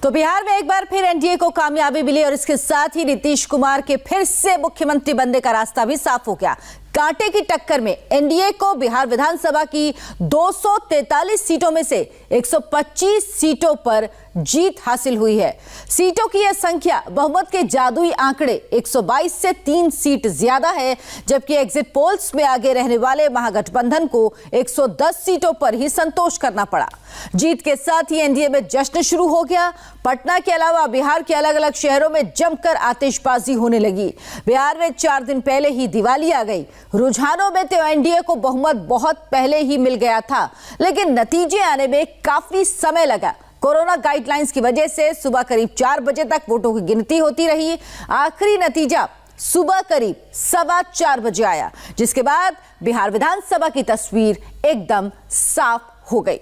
तो बिहार में एक बार फिर एनडीए को कामयाबी मिली और इसके साथ ही नीतीश कुमार के फिर से मुख्यमंत्री बनने का रास्ता भी साफ हो गया। कांटे की टक्कर में एनडीए को बिहार विधानसभा की 243 सीटों में से 125 सीटों पर जीत हासिल हुई है। सीटों की यह संख्या बहुमत के जादुई आंकड़े 122 से 3 सीट ज्यादा है, जबकि एग्जिट पोल्स में आगे रहने वाले महागठबंधन को 110 सीटों पर ही संतोष करना पड़ा। जीत के साथ ही एनडीए में जश्न शुरू हो गया। पटना के अलावा बिहार के अलग अलग शहरों में जमकर आतिशबाजी होने लगी। बिहार में 4 दिन पहले ही दिवाली आ गई। रुझानों में तो एनडीए को बहुमत बहुत पहले ही मिल गया था, लेकिन नतीजे आने में काफी समय लगा। कोरोना गाइडलाइंस की वजह से सुबह करीब 4 बजे तक वोटों की गिनती होती रही। आखिरी नतीजा सुबह करीब 4:15 बजे आया, जिसके बाद बिहार विधानसभा की तस्वीर एकदम साफ हो गई।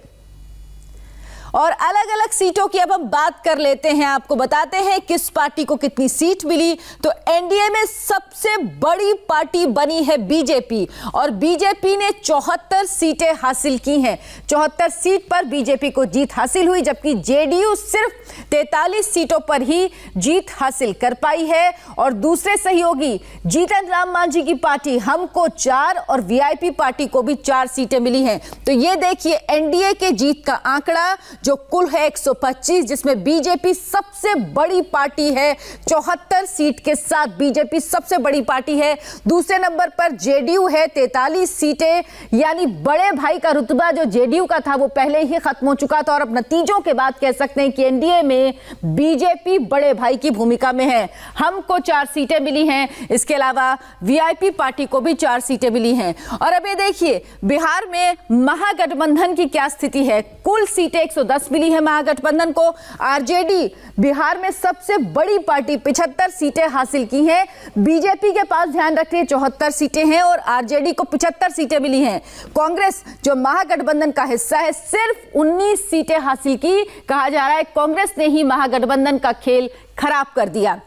और अलग अलग सीटों की अब हम बात कर लेते हैं। आपको बताते हैं किस पार्टी को कितनी सीट मिली। तो एनडीए में सबसे बड़ी पार्टी बनी है बीजेपी, और बीजेपी ने 74 सीटें हासिल की हैं। 74 सीट पर बीजेपी को जीत हासिल हुई, जबकि जेडीयू सिर्फ 43 सीटों पर ही जीत हासिल कर पाई है। और दूसरे सहयोगी जीतन राम मांझी की पार्टी हमको 4 और वीआईपी पार्टी को भी 4 सीटें मिली हैं। तो ये देखिए एनडीए के जीत का आंकड़ा जो कुल है 125, जिसमें बीजेपी सबसे बड़ी पार्टी है। 74 सीट के साथ बीजेपी सबसे बड़ी पार्टी है। दूसरे नंबर पर जेडीयू है 43 सीटें, यानी बड़े भाई का रुतबा जो जेडीयू का था वो पहले ही खत्म हो चुका था। और अब नतीजों के बाद कह सकते हैं कि एनडीए में बीजेपी बड़े भाई की भूमिका में है। हमको 4 सीटें मिली हैं, इसके अलावा वीआईपी पार्टी को भी 4 सीटें मिली हैं। और अब ये देखिए बिहार में महागठबंधन की क्या स्थिति है। कुल सीटें 110 मिली है महागठबंधन को। आरजेडी बिहार में सबसे बड़ी पार्टी 75 सीटें हासिल की हैं। बीजेपी के पास ध्यान रखिए 74 सीटें हैं और आरजेडी को 75 सीटें मिली हैं। कांग्रेस जो महागठबंधन का हिस्सा है सिर्फ 19 सीटें हासिल की। कहा जा रहा है कांग्रेस ने ही महागठबंधन का खेल खराब कर दिया।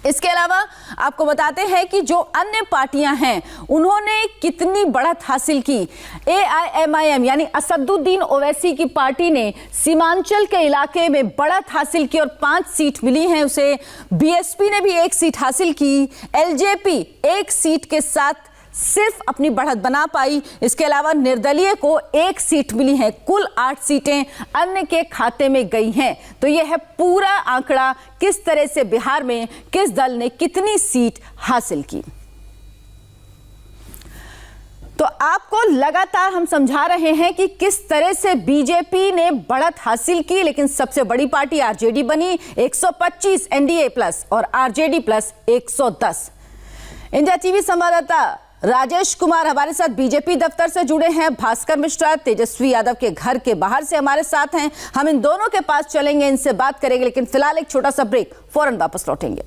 इसके अलावा आपको बताते हैं कि जो अन्य पार्टियां हैं उन्होंने कितनी बढ़त हासिल की। एआईएमआईएम यानी असदुद्दीन ओवैसी की पार्टी ने सीमांचल के इलाके में बढ़त हासिल की और 5 सीट मिली हैं उसे। बीएसपी ने भी 1 सीट हासिल की। एलजेपी 1 सीट के साथ सिर्फ अपनी बढ़त बना पाई। इसके अलावा निर्दलीय को 1 सीट मिली है। कुल 8 सीटें अन्य के खाते में गई हैं। तो यह है पूरा आंकड़ा किस तरह से बिहार में किस दल ने कितनी सीट हासिल की। तो आपको लगातार हम समझा रहे हैं कि किस तरह से बीजेपी ने बढ़त हासिल की, लेकिन सबसे बड़ी पार्टी आरजेडी बनी। 125 एनडीए प्लस और आरजेडी प्लस 110। इंडिया टीवी संवाददाता राजेश कुमार हमारे साथ बीजेपी दफ्तर से जुड़े हैं। भास्कर मिश्रा तेजस्वी यादव के घर के बाहर से हमारे साथ हैं। हम इन दोनों के पास चलेंगे, इनसे बात करेंगे, लेकिन फिलहाल एक छोटा सा ब्रेक, फौरन वापस लौटेंगे।